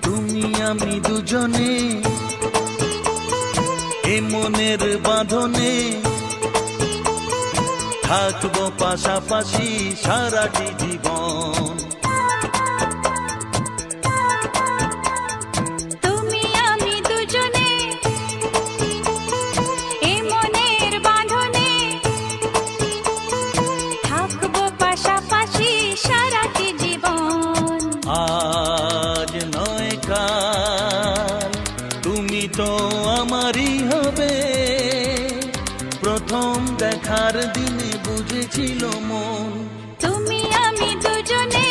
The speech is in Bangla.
তুমি আমি দুজনে এ মনের বাঁধনে থাকবো পাশাপাশি সারাটি জীবন। তুমি আমি দুজনে এ মনের বাঁধনে থাকবো পাশাপাশি সারাটি জীবন। আজ নয় কাল তুমি তো আমারই হবে, প্রথম দেখার দিনে বুঝেছিল মন। তুমি আমি দুজনে